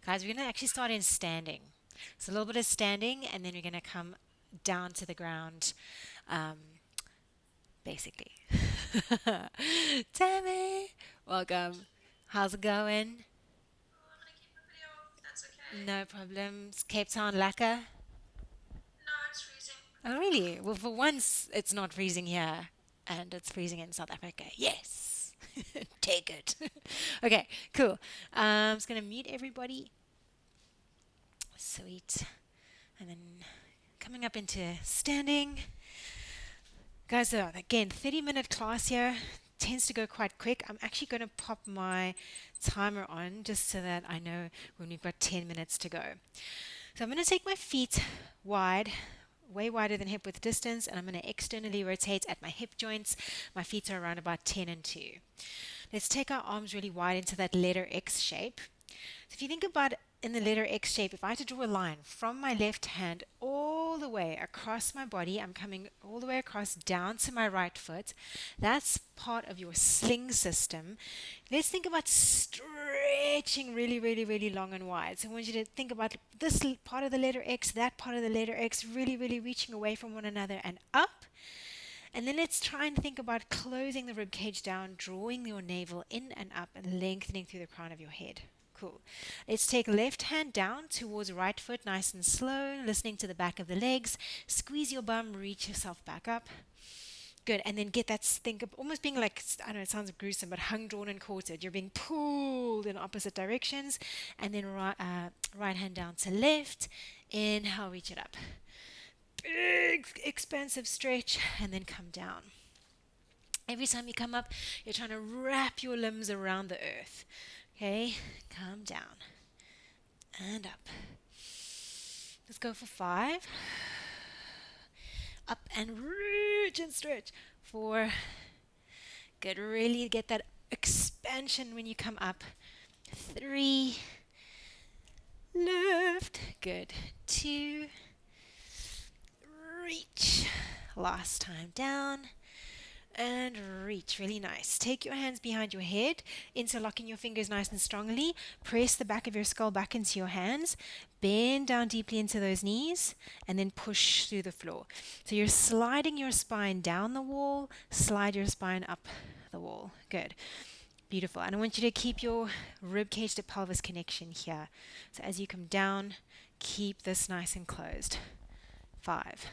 Guys, we're going to actually start in standing. So a little bit of standing, and then we're going to come down to the ground, um, basically. Tammy, welcome. How's it going? I'm gonna keep the video if that's okay. No problems. Cape Town lacquer? No, it's freezing. Oh, really? Well, for once, it's not freezing here, and it's freezing in South Africa. Yes! Take it. Okay, cool. I'm just going to mute everybody. Sweet. And then coming up into standing. Guys, again, 30-minute class here tends to go quite quick. I'm actually going to pop my timer on just so that I know when we've got 10 minutes to go. So I'm going to take my feet wide, way wider than hip width distance, and I'm going to externally rotate at my hip joints. My feet are around about 10 and 2. Let's take our arms really wide into that letter X shape. So if you think about in the letter X shape, if I had to draw a line from my left hand all the way across my body, I'm coming all the way across down to my right foot. That's part of your sling system. Let's think about stretching really, really, really long and wide. So I want you to think about this part of the letter X, that part of the letter X, really, really reaching away from one another and up. And then let's try and think about closing the rib cage down, drawing your navel in and up, and lengthening through the crown of your head. Cool. Let's take left hand down towards right foot, nice and slow, listening to the back of the legs. Squeeze your bum, reach yourself back up. Good. And then get that, think of almost being like, I know it sounds gruesome, but hung, drawn, and quartered. You're being pulled in opposite directions. And then right hand down to left. Inhale, reach it up. Big, expansive stretch, and then come down. Every time you come up, you're trying to wrap your limbs around the earth. Okay, come down and up. Let's go for 5. Up and reach and stretch. 4. Good, really get that expansion when you come up. 3. Lift. Good. 2. Reach. Last time down. And reach, really nice. Take your hands behind your head, interlocking your fingers nice and strongly. Press the back of your skull back into your hands. Bend down deeply into those knees, and then push through the floor. So you're sliding your spine down the wall, slide your spine up the wall. Good. Beautiful. And I want you to keep your rib cage to pelvis connection here. So as you come down, keep this nice and closed. 5.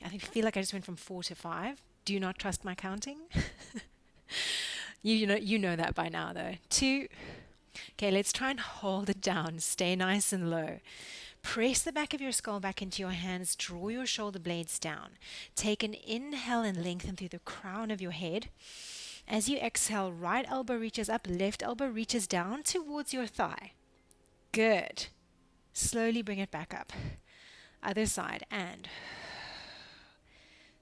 I feel like I just went from 4 to 5. Do not trust my counting. You know that by now though. 2. Okay, let's try and hold it down. Stay nice and low. Press the back of your skull back into your hands. Draw your shoulder blades down. Take an inhale and lengthen through the crown of your head. As you exhale, right elbow reaches up, left elbow reaches down towards your thigh. Good. Slowly bring it back up. Other side, and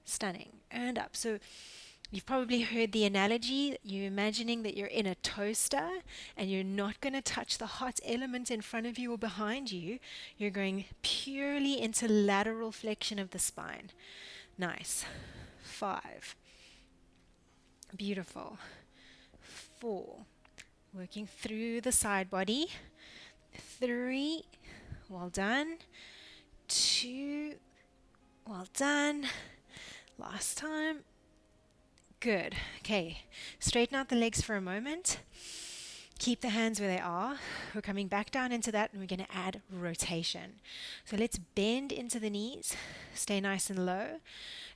stunning, and up. So you've probably heard the analogy. You're imagining that you're in a toaster and you're not going to touch the hot element in front of you or behind you. You're going purely into lateral flexion of the spine. Nice. 5. Beautiful. 4. Working through the side body. 3. Well done. 2. Well done. Last time. Good. Okay. Straighten out the legs for a moment. Keep the hands where they are. We're coming back down into that, and we're going to add rotation. So let's bend into the knees. Stay nice and low.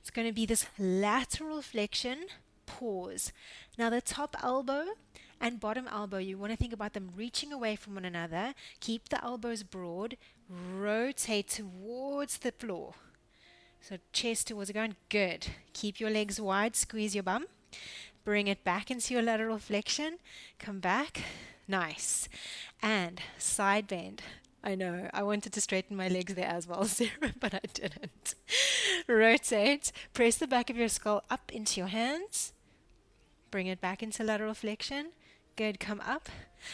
It's going to be this lateral flexion. Pause. Now the top elbow and bottom elbow, you want to think about them reaching away from one another. Keep the elbows broad. Rotate towards the floor. So chest towards the ground. Good. Keep your legs wide. Squeeze your bum. Bring it back into your lateral flexion. Come back. Nice. And side bend. I know. I wanted to straighten my legs there as well, Sarah, but I didn't. Rotate. Press the back of your skull up into your hands. Bring it back into lateral flexion. Good. Come up.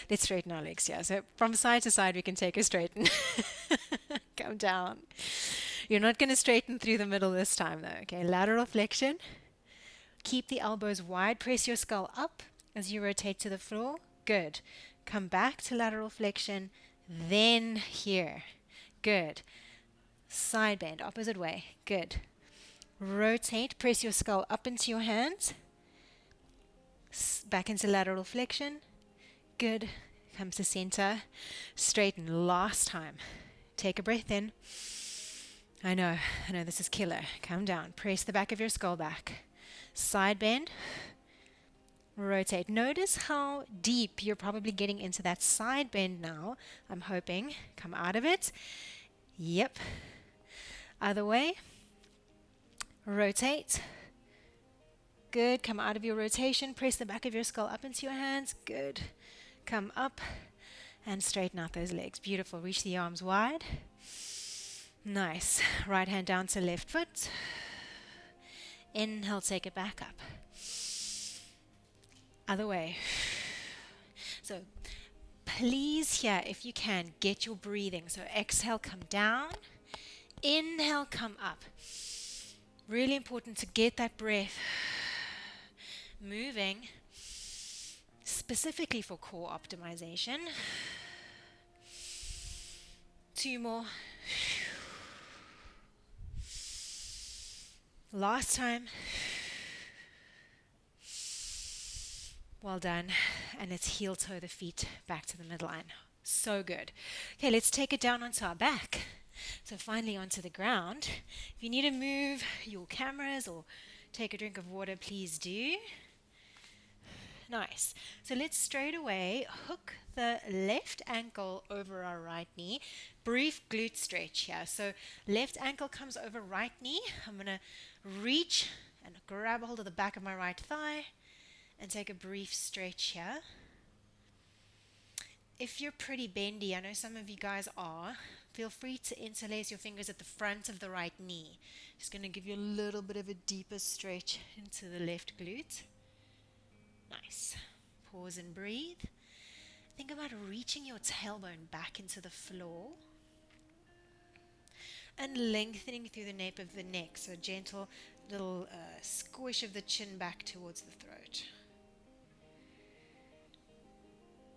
Let's straighten our legs here. So from side to side, we can take a straighten. Come down. You're not going to straighten through the middle this time though. Okay, lateral flexion. Keep the elbows wide. Press your skull up as you rotate to the floor. Good. Come back to lateral flexion. then here. Good. Side bend, opposite way. Good. Rotate, press your skull up into your hands. Back into lateral flexion. Good. Come to center. Straighten. Last time. Take a breath in. I know, this is killer. Come down. Press the back of your skull back. Side bend. Rotate. Notice how deep you're probably getting into that side bend now. I'm hoping. Come out of it. Yep. Other way. Rotate. Good. Come out of your rotation. Press the back of your skull up into your hands. Good. Come up and straighten out those legs. Beautiful. Reach the arms wide. Nice. Right hand down to left foot. Inhale, take it back up. Other way. So please here, if you can, get your breathing. So exhale, come down. Inhale, come up. Really important to get that breath moving, specifically for core optimization. 2 more. Last time. Well done. And let's heel toe the feet back to the midline. So good. Okay, let's take it down onto our back. So finally onto the ground. If you need to move your cameras or take a drink of water, please do. Nice. So let's straight away hook the left ankle over our right knee. Brief glute stretch here. So left ankle comes over right knee. I'm going to reach and grab a hold of the back of my right thigh and take a brief stretch here. If you're pretty bendy, I know some of you guys are, feel free to interlace your fingers at the front of the right knee. Just going to give you a little bit of a deeper stretch into the left glute. Nice. Pause and breathe. Think about reaching your tailbone back into the floor and lengthening through the nape of the neck. So gentle little squish of the chin back towards the throat.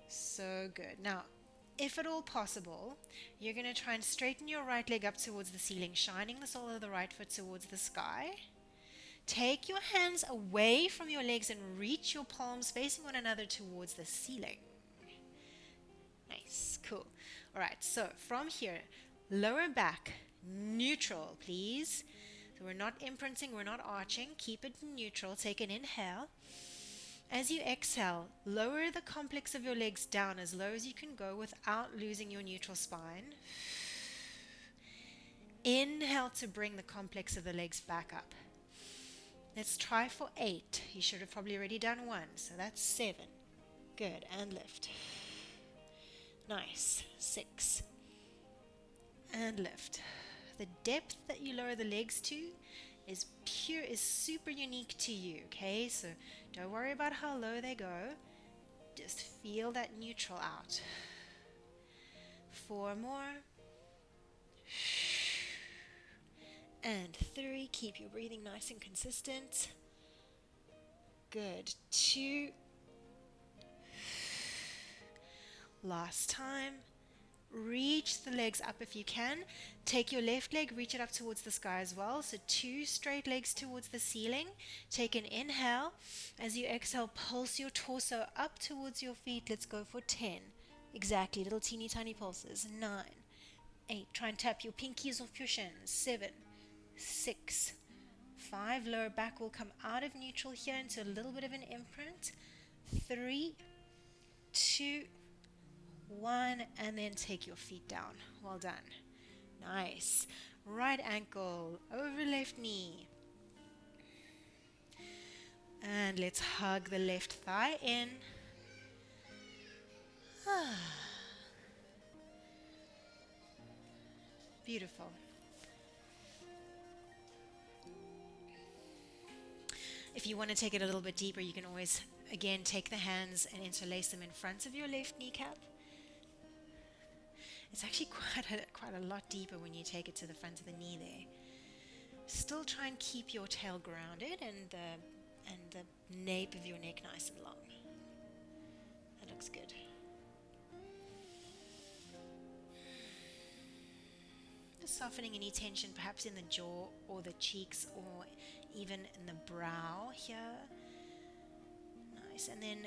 So good. Now, if at all possible, you're going to try and straighten your right leg up towards the ceiling, shining the sole of the right foot towards the sky. Take your hands away from your legs and reach your palms facing one another towards the ceiling. Nice, cool. All right, so from here, lower back, neutral, please. So we're not imprinting, we're not arching. Keep it neutral. Take an inhale. As you exhale, lower the complex of your legs down as low as you can go without losing your neutral spine. Inhale to bring the complex of the legs back up. Let's try for 8. You should have probably already done 1, so that's 7. Good, and lift. Nice. 6. And lift. The depth that you lower the legs to is super unique to you, okay? So don't worry about how low they go. Just feel that neutral out. 4 more. And 3. Keep your breathing nice and consistent. Good. 2. Last time. Reach the legs up if you can. Take your left leg, reach it up towards the sky as well. So 2 straight legs towards the ceiling. Take an inhale. As you exhale, pulse your torso up towards your feet. Let's go for 10. Exactly, little teeny tiny pulses. 9, 8. Try and tap your pinkies off your shins. 7, 6, 5. Lower back will come out of neutral here into a little bit of an imprint. 3, 2, 1, and then take your feet down. Well done. Nice. Right ankle over left knee. And let's hug the left thigh in. Beautiful. If you want to take it a little bit deeper, you can always, again, take the hands and interlace them in front of your left kneecap. It's actually quite a lot deeper when you take it to the front of the knee there. Still try and keep your tail grounded and the nape of your neck nice and long. That looks good. softening any tension perhaps in the jaw or the cheeks or even in the brow here. Nice. And then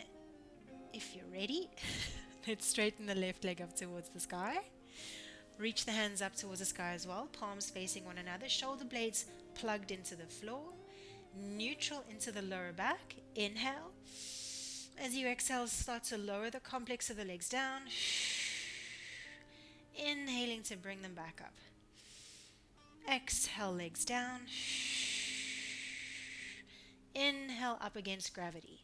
if you're ready, let's straighten the left leg up towards the sky. Reach the hands up towards the sky as well, palms facing one another, shoulder blades plugged into the floor, neutral into the lower back. Inhale. As you exhale, start to lower the complex of the legs down. Inhaling to bring them back up. Exhale, legs down. Inhale, up against gravity.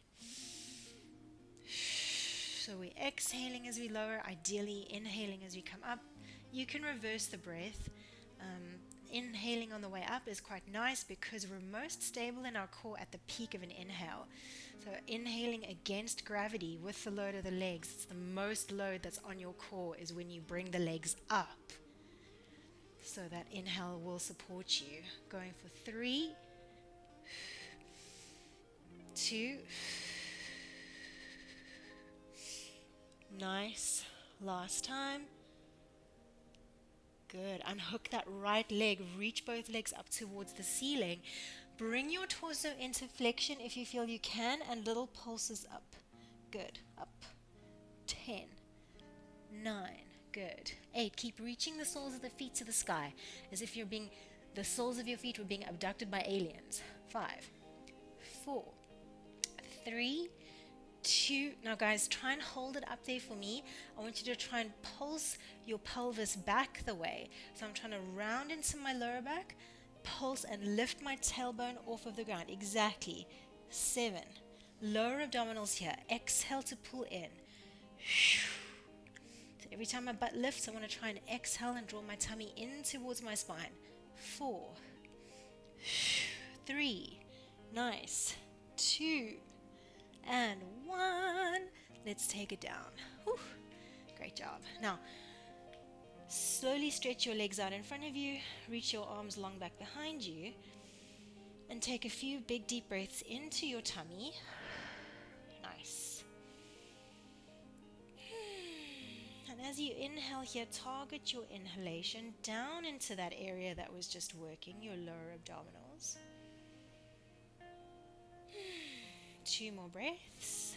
So we're exhaling as we lower, ideally inhaling as we come up. You can reverse the breath. Inhaling on the way up is quite nice because we're most stable in our core at the peak of an inhale. So inhaling against gravity with the load of the legs, it's the most load that's on your core is when you bring the legs up. So that inhale will support you. Going for 3, 2, nice. Last time. Good. Unhook that right leg. Reach both legs up towards the ceiling. Bring your torso into flexion if you feel you can, and little pulses up. Good. Up. 10. 9. Good. 8. Keep reaching the soles of the feet to the sky as if the soles of your feet were being abducted by aliens. 5. 4. 3. 2. Now guys, try and hold it up there for me. I want you to try and pulse your pelvis back the way. So I'm trying to round into my lower back, pulse and lift my tailbone off of the ground. Exactly. 7. Lower abdominals here. Exhale to pull in. So every time my butt lifts, I want to try and exhale and draw my tummy in towards my spine. 4. 3. Nice. 2. And 1. Let's take it down. Whew. Great job. Now, slowly stretch your legs out in front of you. Reach your arms long back behind you. And take a few big deep breaths into your tummy. Nice. And as you inhale here, target your inhalation down into that area that was just working, your lower abdominals. 2 more breaths.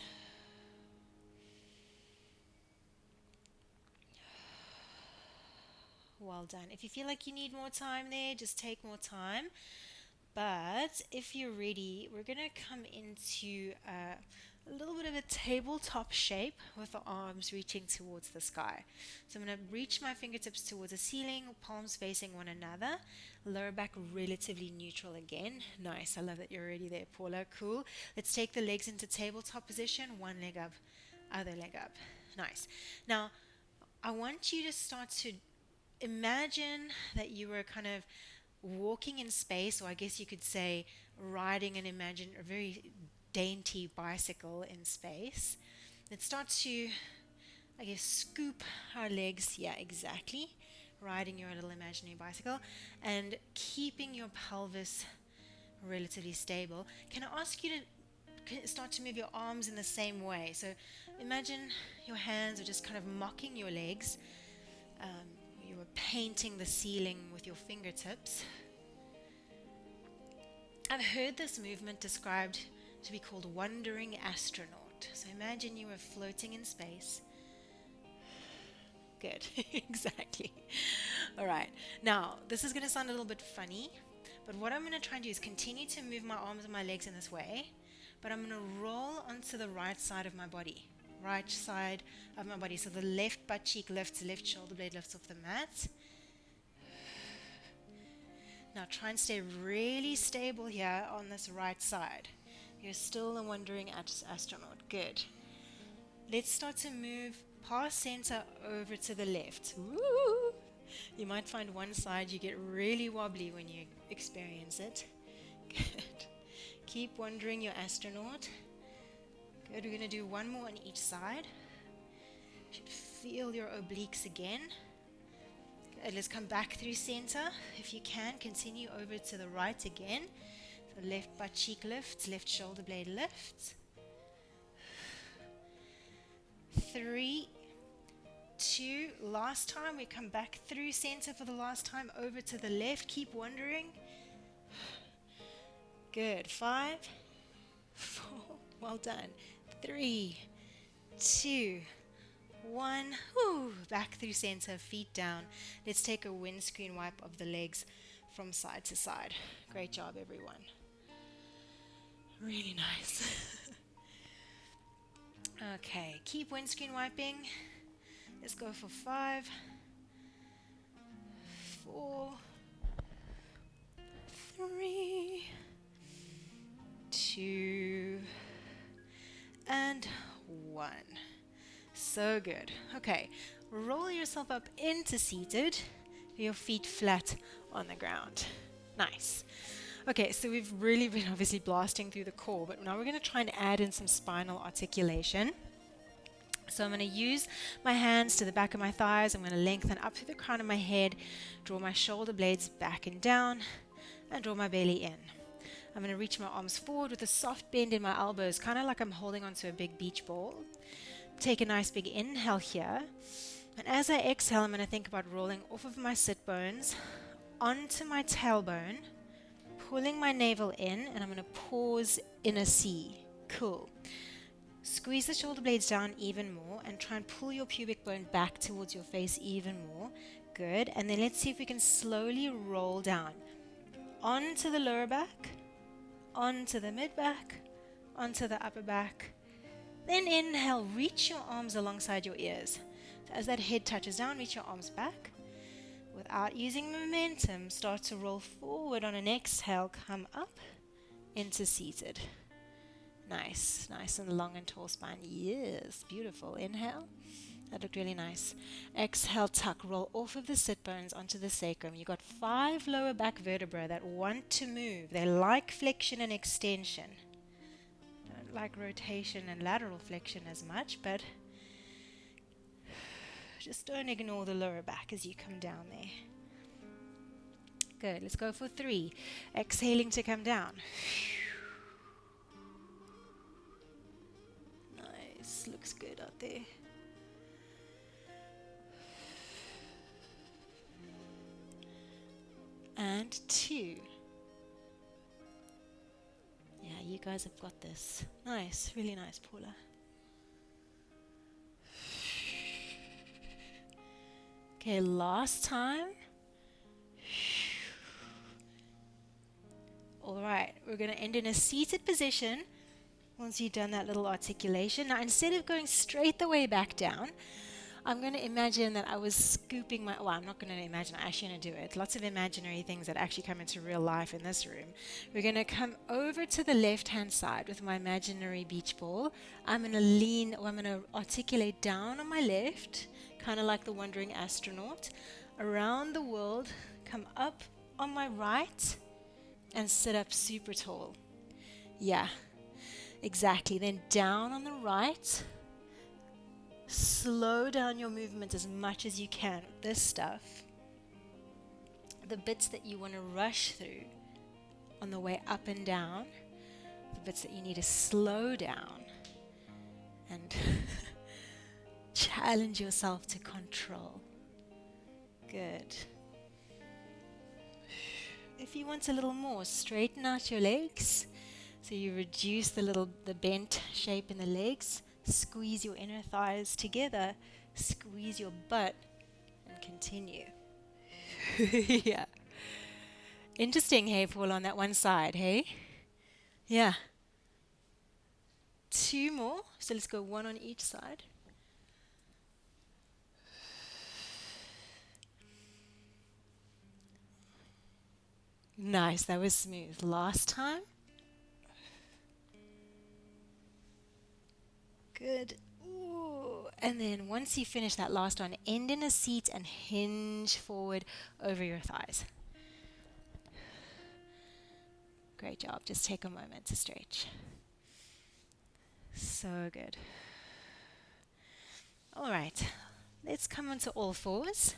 Well done. If you feel like you need more time there, just take more time. But if you're ready, we're going to come into a little bit of a tabletop shape with the arms reaching towards the sky. So I'm going to reach my fingertips towards the ceiling, palms facing one another, lower back relatively neutral again. Nice. I love that you're already there, Paula. Cool. Let's take the legs into tabletop position. One leg up, other leg up. Nice. Now, I want you to start to imagine that you were kind of walking in space, or I guess you could say riding a very dainty bicycle in space. Let's start to, I guess, scoop our legs. Yeah, exactly. Riding your little imaginary bicycle and keeping your pelvis relatively stable. Can I ask you to start to move your arms in the same way? So imagine your hands are just kind of mocking your legs. You were painting the ceiling with your fingertips. I've heard this movement described to be called wandering astronaut. So imagine you were floating in space. Good, exactly. All right, now this is going to sound a little bit funny, but what I'm going to try and do is continue to move my arms and my legs in this way, but I'm going to roll onto the right side of my body. Right side of my body. So the left butt cheek lifts, left shoulder blade lifts off the mat. Now try and stay really stable here on this right side. You're still a wandering astronaut. Good. Let's start to move past center over to the left. Woo! You might find one side you get really wobbly when you experience it. Good. Keep wandering your astronaut. Good, we're going to do one more on each side. You should feel your obliques again. Good, let's come back through center. If you can, continue over to the right again. So left butt cheek lifts, left shoulder blade lifts. 3, 2. Last time, we come back through center for the last time, over to the left. Keep wandering. Good. 5, 4, well done. 3, 2, 1. Whew. Back through center, feet down. Let's take a windscreen wipe of the legs from side to side. Great job, everyone. Really nice. Okay, keep windscreen wiping. Let's go for 5, 4, 3, 2, and 1. So good. Okay, roll yourself up into seated, your feet flat on the ground. Nice. Okay, so we've really been obviously blasting through the core, but now we're going to try and add in some spinal articulation. So I'm going to use my hands to the back of my thighs. I'm going to lengthen up through the crown of my head, draw my shoulder blades back and down, and draw my belly in. I'm going to reach my arms forward with a soft bend in my elbows, kind of like I'm holding onto a big beach ball. Take a nice big inhale here. And as I exhale, I'm going to think about rolling off of my sit bones onto my tailbone, pulling my navel in, and I'm going to pause in a C. Cool. Squeeze the shoulder blades down even more and try and pull your pubic bone back towards your face even more. Good. And then let's see if we can slowly roll down onto the lower back, onto the mid back, onto the upper back. Then inhale, reach your arms alongside your ears. So as that head touches down, reach your arms back. Without using momentum, start to roll forward on an exhale, come up into seated. Nice, nice and long and tall spine. Yes, beautiful. Inhale. That looked really nice. Exhale, tuck, roll off of the sit bones onto the sacrum. You got 5 lower back vertebrae that want to move. They like flexion and extension. Don't like rotation and lateral flexion as much, but just don't ignore the lower back as you come down there. Good. Let's go for 3. Exhaling to come down. Nice. Looks good out there. And 2. Yeah, you guys have got this. Nice. Really nice, Paula. Okay, last time. All right, we're going to end in a seated position once you've done that little articulation. Now, instead of going straight the way back down, I'm going to imagine that I was scooping my... Well, I'm not going to imagine. I'm actually going to do it. Lots of imaginary things that actually come into real life in this room. We're going to come over to the left-hand side with my imaginary beach ball. I'm going to lean, or I'm going to articulate down on my left, kind of like the wandering astronaut, around the world, come up on my right, and sit up super tall. Yeah, exactly. Then down on the right. Slow down your movement as much as you can with this stuff. The bits that you want to rush through on the way up and down, the bits that you need to slow down and challenge yourself to control. Good. If you want a little more, straighten out your legs so you reduce the bent shape in the legs. Squeeze your inner thighs together, squeeze your butt, and continue. Yeah. Interesting, hey, Paul, on that one side, hey? Yeah. 2 more. So let's go 1 on each side. Nice, that was smooth. Last time. Good. Ooh. And then once you finish that last one, end in a seat and hinge forward over your thighs. Great job. Just take a moment to stretch. So good. All right. Let's come onto all fours.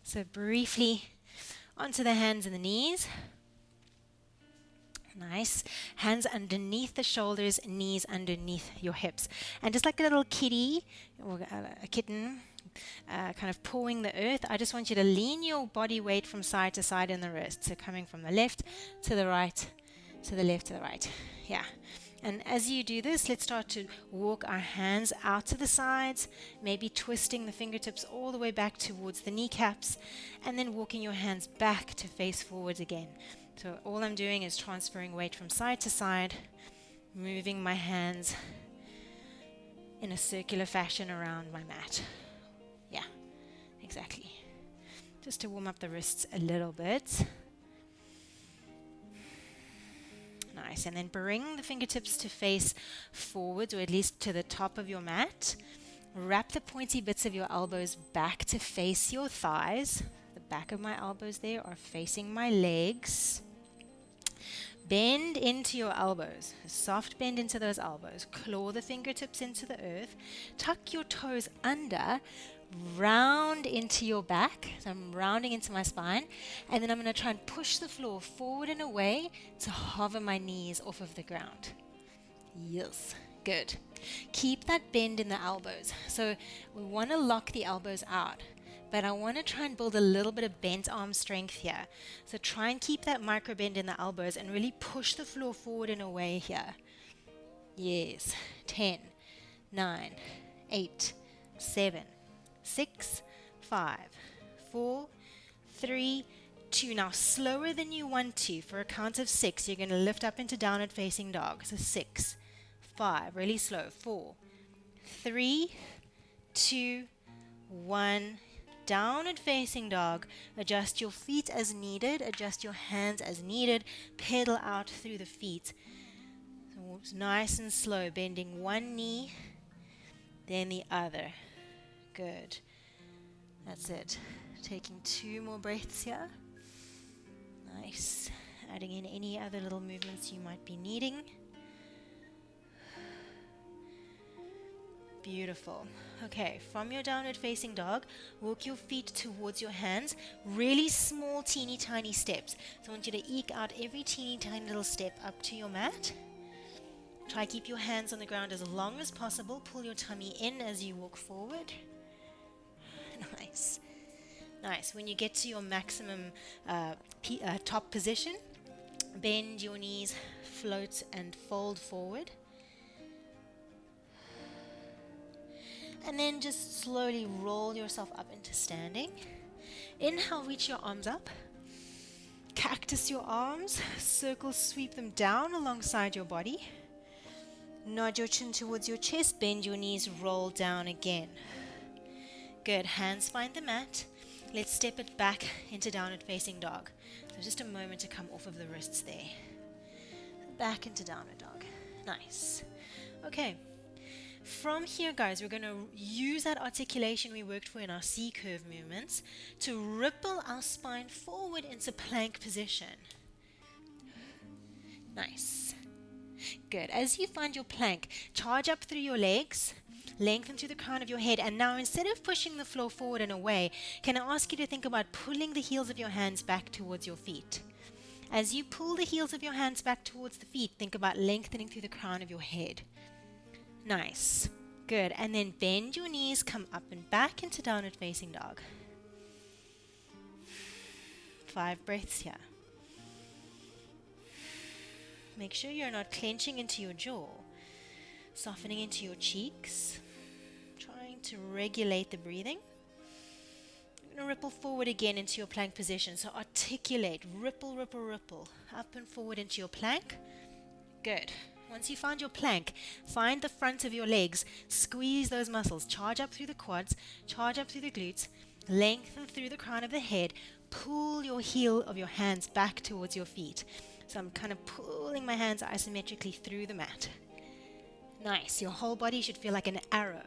So briefly onto the hands and the knees. Nice. Hands underneath the shoulders, knees underneath your hips. And just like a little kitty or a kitten, kind of pawing the earth, I just want you to lean your body weight from side to side in the wrist. So coming from the left to the right, to the left to the right. Yeah. And as you do this, let's start to walk our hands out to the sides, maybe twisting the fingertips all the way back towards the kneecaps, and then walking your hands back to face forwards again. So all I'm doing is transferring weight from side to side, moving my hands in a circular fashion around my mat. Yeah, exactly. Just to warm up the wrists a little bit. Nice, and then bring the fingertips to face forwards, or at least to the top of your mat. Wrap the pointy bits of your elbows back to face your thighs. The back of my elbows there are facing my legs. Bend into your elbows, a soft bend into those elbows. Claw the fingertips into the earth. Tuck your toes under. Round into your back. So I'm rounding into my spine. And then I'm going to try and push the floor forward and away to hover my knees off of the ground. Yes, good. Keep that bend in the elbows. So we want to lock the elbows out. But I want to try and build a little bit of bent arm strength here. So try and keep that micro bend in the elbows and really push the floor forward and away here. Yes. 10, 9, 8, 7, 6, 5, 4, 3, 2. Now slower than you want to. For a count of 6, you're going to lift up into downward facing dog. So 6, 5, really slow. 4, 3, 2, 1. Downward facing dog. Adjust your feet as needed. Adjust your hands as needed. Pedal out through the feet. So it's nice and slow. Bending one knee, then the other. Good. That's it. Taking 2 more breaths here. Nice. Adding in any other little movements you might be needing. Beautiful. Okay, from your downward facing dog, walk your feet towards your hands. Really small, teeny tiny steps. So I want you to eke out every teeny tiny little step up to your mat. Try keep your hands on the ground as long as possible. Pull your tummy in as you walk forward. Nice. Nice. When you get to your maximum top position, bend your knees, float and fold forward. And then just slowly roll yourself up into standing. Inhale, reach your arms up. Cactus your arms. Circle, sweep them down alongside your body. Nod your chin towards your chest. Bend your knees, roll down again. Good. Hands find the mat. Let's step it back into downward facing dog. So just a moment to come off of the wrists there. Back into downward dog. Nice. Okay. From here, guys, we're going to use that articulation we worked for in our C-curve movements to ripple our spine forward into plank position. Nice. Good. As you find your plank, charge up through your legs, lengthen through the crown of your head, and now instead of pushing the floor forward and away, can I ask you to think about pulling the heels of your hands back towards your feet? As you pull the heels of your hands back towards the feet, think about lengthening through the crown of your head. Nice. Good. And then bend your knees, come up and back into downward facing dog. 5 breaths here. Make sure you're not clenching into your jaw, softening into your cheeks, trying to regulate the breathing. You're going to ripple forward again into your plank position. So articulate, ripple, ripple, ripple, up and forward into your plank. Good. Once you find your plank, find the front of your legs, squeeze those muscles, charge up through the quads, charge up through the glutes, lengthen through the crown of the head, pull your heel of your hands back towards your feet. So I'm kind of pulling my hands isometrically through the mat. Nice. Your whole body should feel like an arrow.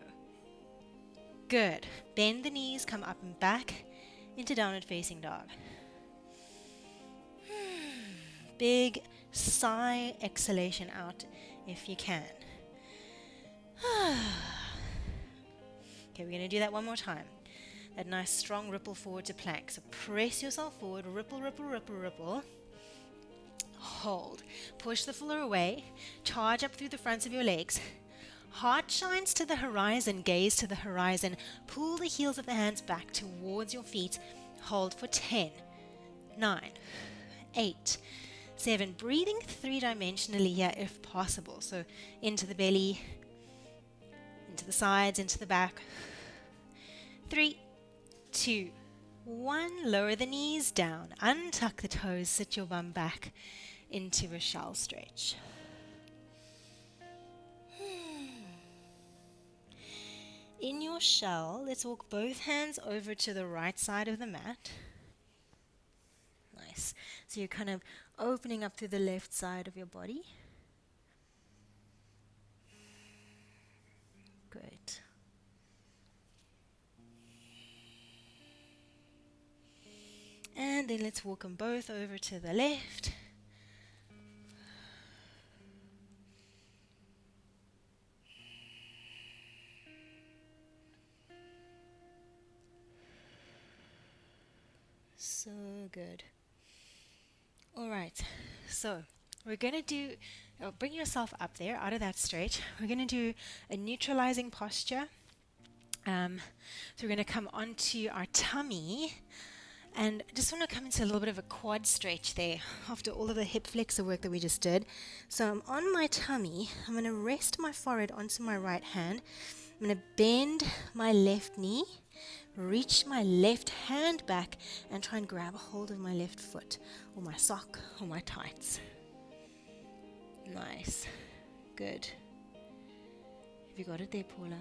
Good. Bend the knees, come up and back into downward facing dog. Big sigh, exhalation out if you can. Okay, we're going to do that one more time. That nice strong ripple forward to plank. So press yourself forward, ripple, ripple, ripple, ripple. Hold. Push the floor away. Charge up through the fronts of your legs. Heart shines to the horizon, gaze to the horizon. Pull the heels of the hands back towards your feet. Hold for 10, 9, 8, 7. Breathing three-dimensionally here if possible. So into the belly, into the sides, into the back. 3, 2, 1. Lower the knees down. Untuck the toes. Sit your bum back into a shell stretch. In your shell, let's walk both hands over to the right side of the mat. Nice. So you're kind of opening up to the left side of your body. Great. And then let's walk them both over to the left. So good. All right, so we're going to do, bring yourself up there out of that stretch. We're going to do a neutralizing posture. So we're going to come onto our tummy, and I just want to come into a little bit of a quad stretch there after all of the hip flexor work that we just did. So I'm on my tummy. I'm going to rest my forehead onto my right hand. I'm going to bend my left knee, reach my left hand back, and try and grab a hold of my left foot or my sock or my tights. Nice. Good. Have you got it there, Paula?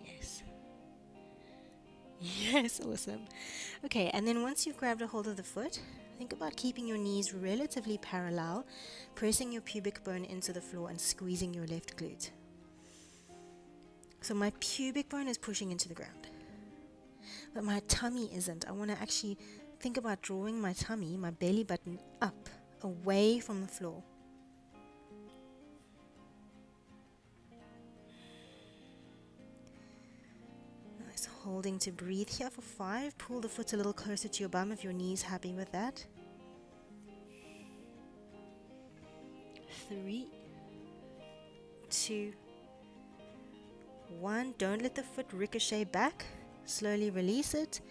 Yes. Yes, awesome. Okay, and then once you've grabbed a hold of the foot, think about keeping your knees relatively parallel, pressing your pubic bone into the floor and squeezing your left glute. So my pubic bone is pushing into the ground, but my tummy isn't. I want to actually think about drawing my tummy, my belly button up, away from the floor. Nice, holding to breathe here for 5. Pull the foot a little closer to your bum if your knee's happy with that. 3, 2, 1. Don't let the foot ricochet back. Slowly release it,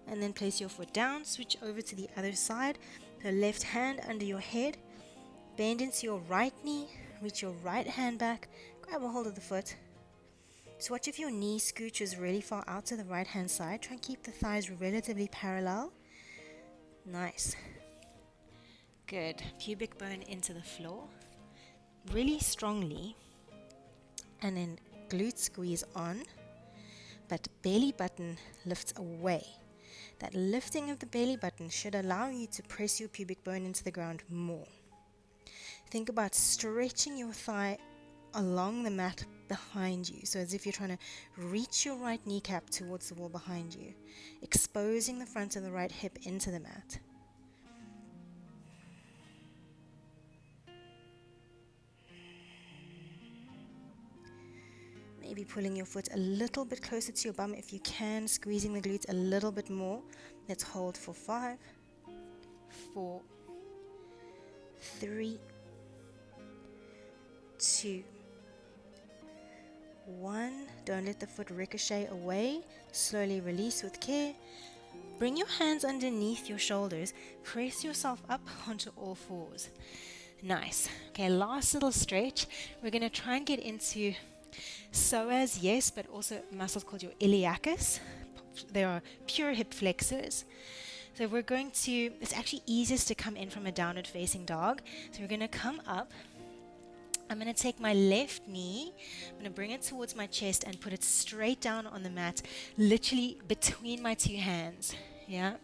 and then place your foot down. Switch over to the other side. The left hand under your head. Bend into your right knee. Reach your right hand back. Grab a hold of the foot. So watch if your knee scooches really far out to the right hand side. Try and keep the thighs relatively parallel. Nice. Good. Pubic bone into the floor. Really strongly. And then glute squeeze on, but belly button lifts away. That lifting of the belly button should allow you to press your pubic bone into the ground more. Think about stretching your thigh along the mat behind you, so as if you're trying to reach your right kneecap towards the wall behind you, exposing the front of the right hip into the mat. Maybe pulling your foot a little bit closer to your bum if you can, squeezing the glutes a little bit more. Let's hold for 5, 4, 3, 2, 1. Don't let the foot ricochet away. Slowly release with care. Bring your hands underneath your shoulders. Press yourself up onto all fours. Nice. Okay, last little stretch. We're going to try and get into psoas, yes, but also muscles called your iliacus. They are pure hip flexors. So we're going to, it's actually easiest to come in from a downward facing dog. So we're going to come up. I'm going to take my left knee, I'm going to bring it towards my chest and put it straight down on the mat, literally between my two hands. Yeah.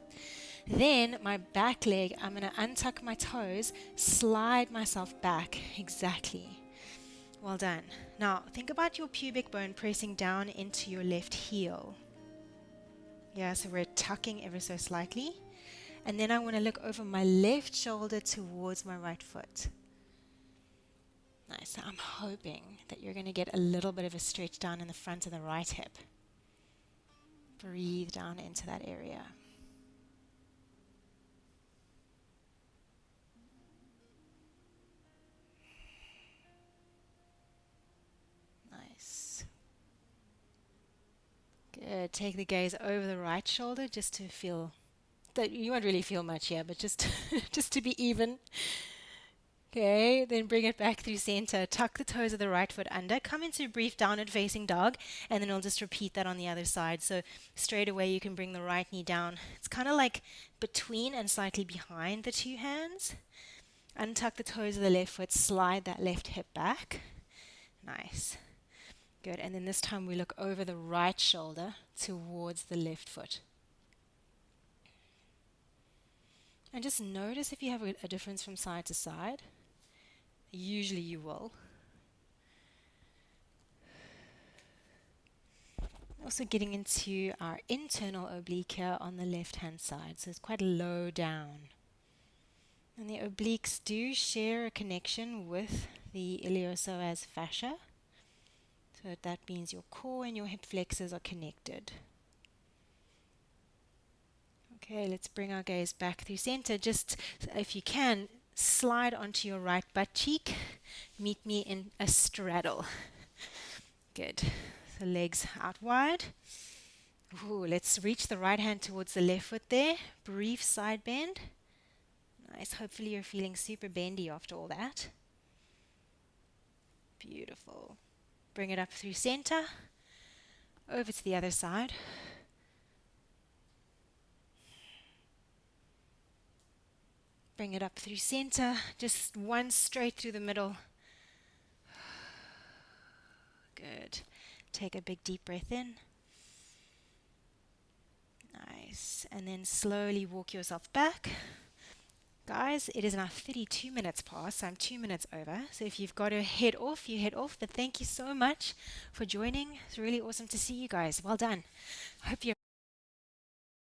Then my back leg, I'm going to untuck my toes, slide myself back. Exactly. Well done. Now, think about your pubic bone pressing down into your left heel. Yeah, so we're tucking ever so slightly. And then I want to look over my left shoulder towards my right foot. Nice. So I'm hoping that you're going to get a little bit of a stretch down in the front of the right hip. Breathe down into that area. Nice. take the gaze over the right shoulder just to feel that you won't really feel much here, but just just to be even. Okay, then bring it back through center. Tuck the toes of the right foot under. Come into a brief downward facing dog, and then we'll just repeat that on the other side. So straight away you can bring the right knee down. It's kind of like between and slightly behind the two hands. Untuck the toes of the left foot. Slide that left hip back. Nice. Good. And then this time we look over the right shoulder towards the left foot. And just notice if you have a difference from side to side. Usually you will. Also getting into our internal oblique here on the left hand side, so it's quite low down. And the obliques do share a connection with the iliopsoas fascia, so that means your core and your hip flexors are connected. Okay, let's bring our gaze back through center. Just if you can, slide onto your right butt cheek. Meet me in a straddle. Good. So legs out wide. Ooh, let's reach the right hand towards the left foot there. Brief side bend. Nice. Hopefully you're feeling super bendy after all that. Beautiful. Bring it up through center. Over to the other side. Bring it up through center. Just one straight through the middle. Good. Take a big deep breath in. Nice. And then slowly walk yourself back. Guys, it is now 32 minutes past, so I'm 2 minutes over. So if you've got to head off, you head off. But thank you so much for joining. It's really awesome to see you guys. Well done. I hope you're